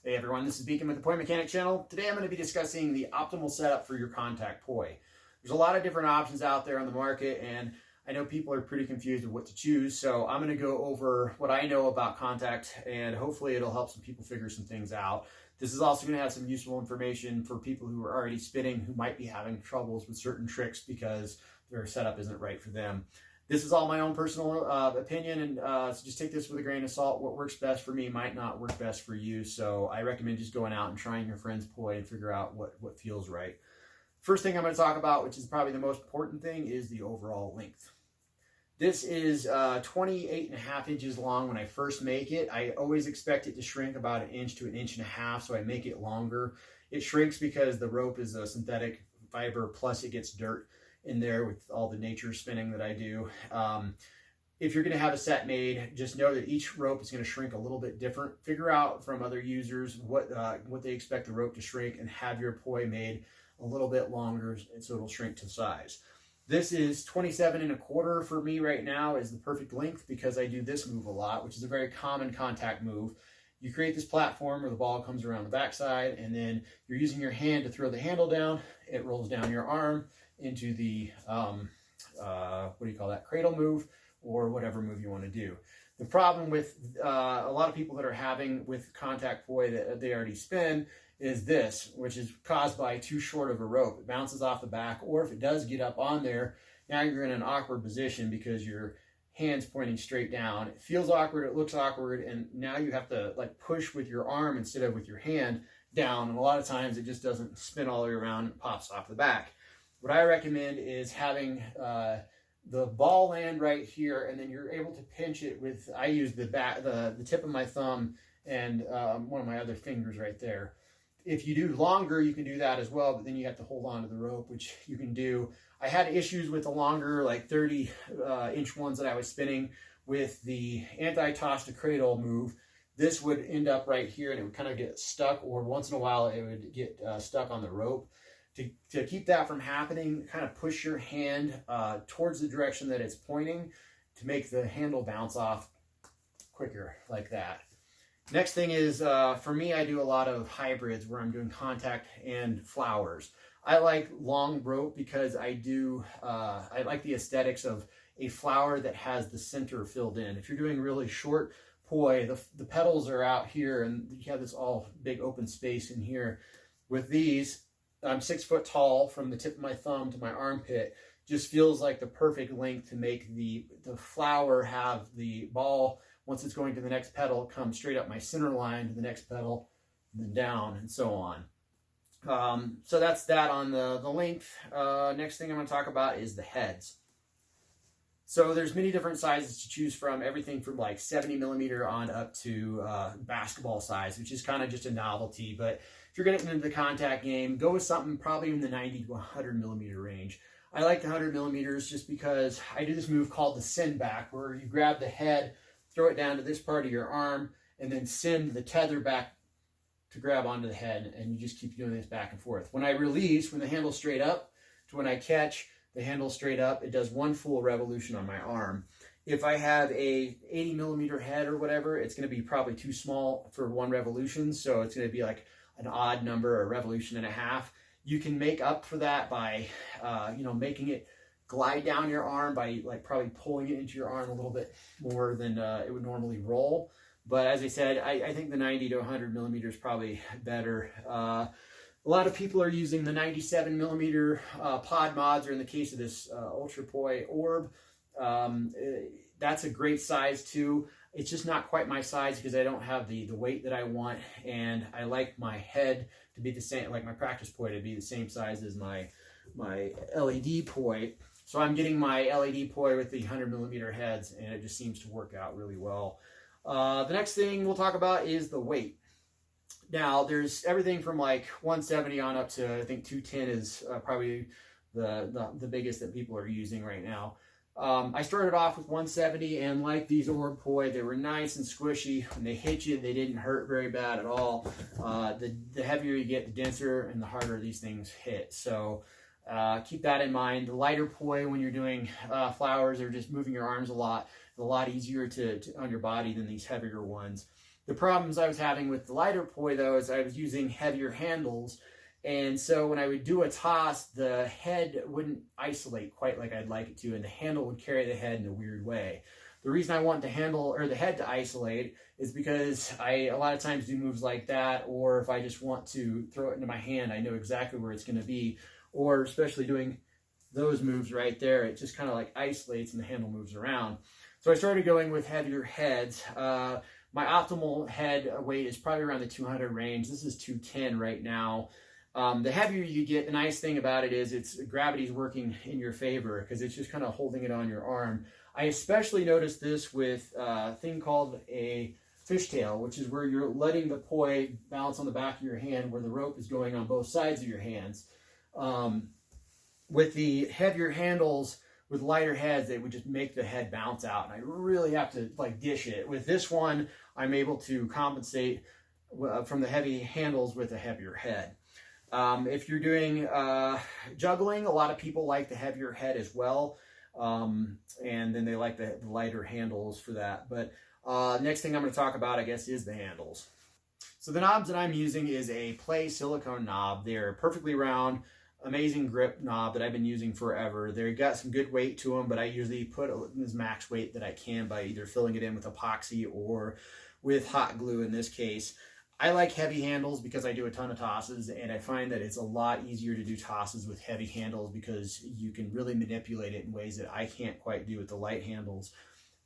Hey everyone, this is Beacon with the Poi Mechanic channel. Today I'm going to be discussing the optimal setup for your contact poi. There's a lot of different options out there on the market, and I know people are pretty confused with what to choose, so I'm going to go over what I know about contact, and hopefully it'll help some people figure some things out. This is also going to have some useful information for people who are already spinning who might be having troubles with certain tricks because their setup isn't right for them. This is all my own personal opinion, and so just take this with a grain of salt. What works best for me might not work best for you, so I recommend just going out and trying your friend's poi and figure out what feels right. First thing I'm going to talk about, which is probably the most important thing, is the overall length. This is 28.5 inches long when I first make it. I always expect it to shrink about 1 inch to 1.5 inches, so I make it longer. It shrinks because the rope is a synthetic fiber, plus it gets dirt in there with all the nature spinning that I do. If you're going to have a set made, just know that each rope is going to shrink a little bit different. Figure out from other users what they expect the rope to shrink, and have your poi made a little bit longer so it'll shrink to size. This is 27.25 for me right now is the perfect length because I do this move a lot, which is a very common contact move. You create this platform where the ball comes around the backside, and then you're using your hand to throw the handle down. It rolls down your arm into the cradle move, or whatever move you want to do. The problem with a lot of people that are having with contact poi that they already spin is this, which is caused by too short of a rope. It bounces off the back, or if it does get up on there, now you're in an awkward position because your hand's pointing straight down. It feels awkward, it looks awkward, and now you have to like push with your arm instead of with your hand down, and a lot of times it just doesn't spin all the way around and pops off the back. What I recommend is having the ball land right here, and then you're able to pinch it with, I use the tip of my thumb and one of my other fingers right there. If you do longer, you can do that as well, but then you have to hold on to the rope, which you can do. I had issues with the longer, like 30-inch ones that I was spinning with the anti-toss to cradle move. This would end up right here, and it would kind of get stuck, or once in a while it would get stuck on the rope. To keep that from happening, kind of push your hand towards the direction that it's pointing to make the handle bounce off quicker, like that. Next thing is, for me, I do a lot of hybrids where I'm doing contact and flowers. I like long rope because I like the aesthetics of a flower that has the center filled in. If you're doing really short poi, the petals are out here, and you have this all big open space in here. With these, I'm 6 foot tall from the tip of my thumb to my armpit. Just feels like the perfect length to make the flower have the ball, once it's going to the next petal, come straight up my center line to the next petal, and then down, and so on. So that's that on the length. Next thing I'm going to talk about is the heads. So there's many different sizes to choose from, everything from like 70 millimeter on up to basketball size, which is kind of just a novelty. But if you're getting into the contact game, go with something probably in the 90 to 100 millimeter range. I like the 100 millimeters just because I do this move called the send back, where you grab the head, throw it down to this part of your arm, and then send the tether back to grab onto the head, and you just keep doing this back and forth. When I release, when the handle's straight up, to when I catch, the handle straight up, it does one full revolution on my arm. If I have a 80 millimeter head or whatever, it's going to be probably too small for one revolution, so it's going to be like an odd number, a revolution and a half. You can make up for that by, making it glide down your arm by like probably pulling it into your arm a little bit more than it would normally roll. But as I said, I think the 90 to 100 millimeter is probably better. A lot of people are using the 97 millimeter pod mods, or in the case of this Ultra Poi Orb, that's a great size too. It's just not quite my size because I don't have the weight that I want, and I like my head to be the same, like my practice poi to be the same size as my LED poi. So I'm getting my LED poi with the 100 millimeter heads, and it just seems to work out really well. The next thing we'll talk about is the weight. Now, there's everything from like 170 on up to, I think 210 is probably the biggest that people are using right now. I started off with 170, and like these Orb poi, they were nice and squishy. When they hit you, they didn't hurt very bad at all. The heavier you get, the denser and the harder these things hit. So keep that in mind. The lighter poi, when you're doing flowers or just moving your arms a lot, it's a lot easier on your body than these heavier ones. The problems I was having with the lighter poi though is I was using heavier handles, and so when I would do a toss, the head wouldn't isolate quite like I'd like it to, and the handle would carry the head in a weird way. The reason I want the handle or the head to isolate is because I a lot of times do moves like that, or if I just want to throw it into my hand, I know exactly where it's going to be, or especially doing those moves right there, it just kind of like isolates and the handle moves around. So I started going with heavier heads. My optimal head weight is probably around the 200 range. This is 210 right now. The heavier you get, the nice thing about it is gravity's working in your favor because it's just kind of holding it on your arm. I especially noticed this with a thing called a fishtail, which is where you're letting the poi balance on the back of your hand where the rope is going on both sides of your hands. With the heavier handles, with lighter heads, they would just make the head bounce out, and I really have to like dish it. With this one, I'm able to compensate from the heavy handles with a heavier head. If you're doing juggling, a lot of people like the heavier head as well, and then they like the lighter handles for that. But next thing I'm going to talk about, I guess, is the handles. So the knobs that I'm using is a Play silicone knob. They're perfectly round, amazing grip knob that I've been using forever. They've got some good weight to them, but I usually put as max weight that I can by either filling it in with epoxy or with hot glue in this case. I like heavy handles because I do a ton of tosses, and I find that it's a lot easier to do tosses with heavy handles because you can really manipulate it in ways that I can't quite do with the light handles.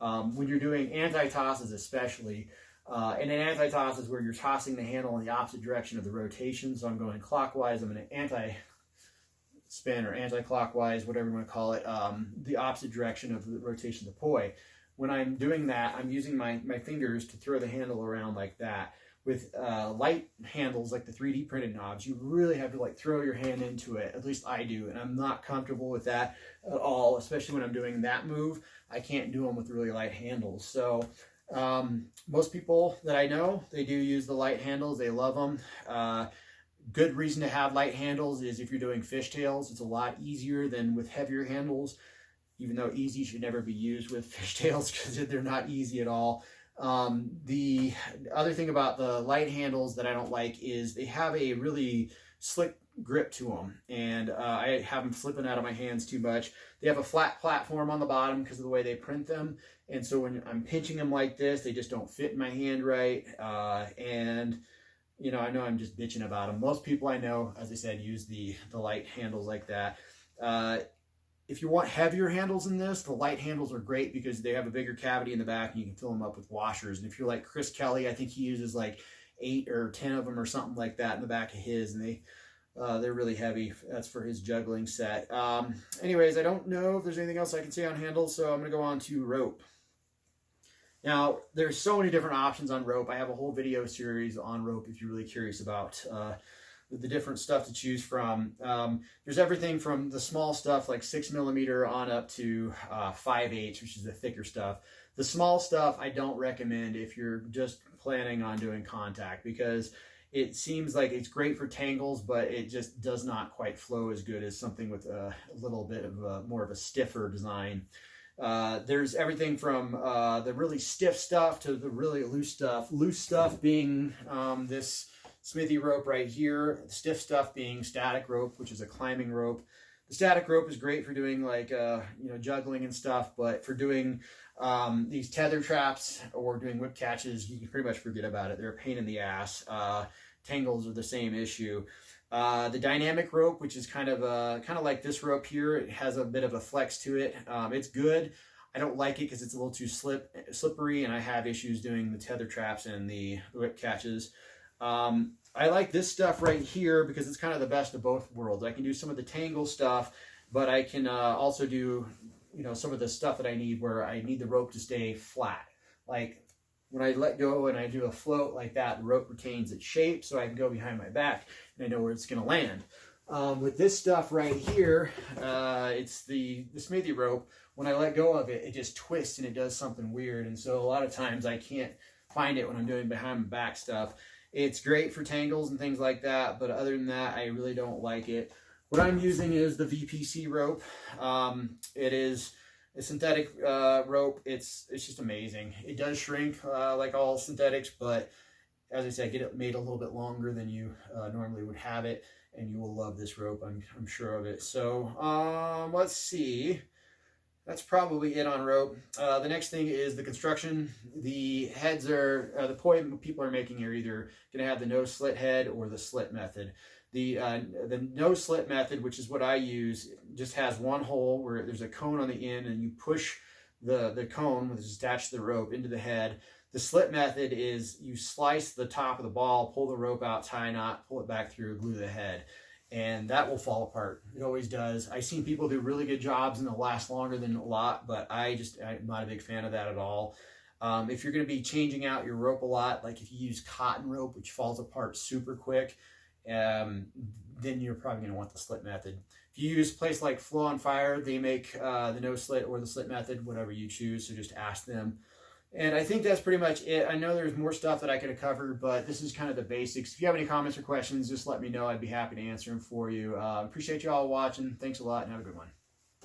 When you're doing anti-tosses especially, and an anti-toss is where you're tossing the handle in the opposite direction of the rotation. So I'm going clockwise, I'm going to anti-spin or anti-clockwise, whatever you want to call it, the opposite direction of the rotation of the poi. When I'm doing that, I'm using my fingers to throw the handle around like that. With light handles like the 3D printed knobs, you really have to like throw your hand into it. At least I do, and I'm not comfortable with that at all, especially when I'm doing that move. I can't do them with really light handles. So most people that I know, they do use the light handles. They love them. Good reason to have light handles is if you're doing fishtails, it's a lot easier than with heavier handles, even though easy should never be used with fishtails because they're not easy at all. The other thing about the light handles that I don't like is they have a really slick grip to them, and I have them slipping out of my hands too much. They have a flat platform on the bottom because of the way they print them, and so when I'm pinching them like this, they just don't fit in my hand right. And you know, I know I'm just bitching about them. Most people I know, as I said, use the light handles like that. If you want heavier handles in this, the light handles are great because they have a bigger cavity in the back and you can fill them up with washers. And if you're like Chris Kelly, I think he uses like 8 or 10 of them or something like that in the back of his, and they're really heavy. That's for his juggling set. Anyways, I don't know if there's anything else I can say on handles, so I'm going to go on to rope. Now, there's so many different options on rope. I have a whole video series on rope if you're really curious about the different stuff to choose from. There's everything from the small stuff like 6mm on up to 5/8, which is the thicker stuff. The small stuff I don't recommend if you're just planning on doing contact because it seems like it's great for tangles, but it just does not quite flow as good as something with a little bit of more of a stiffer design. There's everything from the really stiff stuff to the really loose stuff. Loose stuff being this smithy rope right here, the stiff stuff being static rope, which is a climbing rope. The static rope is great for doing like juggling and stuff, but for doing these tether traps or doing whip catches, you can pretty much forget about it. They're a pain in the ass. Tangles are the same issue. The dynamic rope, which is kind of like this rope here, it has a bit of a flex to it. It's good. I don't like it because it's a little too slippery, and I have issues doing the tether traps and the whip catches. I like this stuff right here because it's kind of the best of both worlds. I can do some of the tangle stuff, but I can also do some of the stuff that I need where I need the rope to stay flat. Like when I let go and I do a float like that, the rope retains its shape so I can go behind my back and I know where it's going to land. With this stuff right here, it's the smithy rope. When I let go of it, it just twists and it does something weird. And so a lot of times I can't find it when I'm doing behind my back stuff. It's great for tangles and things like that, but other than that, I really don't like it. What I'm using is the VPC rope. It is A synthetic rope, it's just amazing. It does shrink like all synthetics, but as I said, get it made a little bit longer than you normally would have it, and you will love this rope. I'm sure of it. So let's see. That's probably it on rope. The next thing is the construction. The heads are, the poi people are making are either going to have the no slit head or the slit method. The no slit method, which is what I use, just has one hole where there's a cone on the end, and you push the cone, which is attached to the rope, into the head. The slit method is you slice the top of the ball, pull the rope out, tie a knot, pull it back through, glue the head. And that will fall apart. It always does. I've seen people do really good jobs and they'll last longer than a lot, but I'm not a big fan of that at all. If you're going to be changing out your rope a lot, like if you use cotton rope, which falls apart super quick, then you're probably going to want the slit method. If you use a place like Flow on Fire, they make the no slit or the slit method, whatever you choose, so just ask them. And I think that's pretty much it. I know there's more stuff that I could have covered, but this is kind of the basics. If you have any comments or questions, just let me know. I'd be happy to answer them for you. Appreciate you all watching. Thanks a lot and have a good one.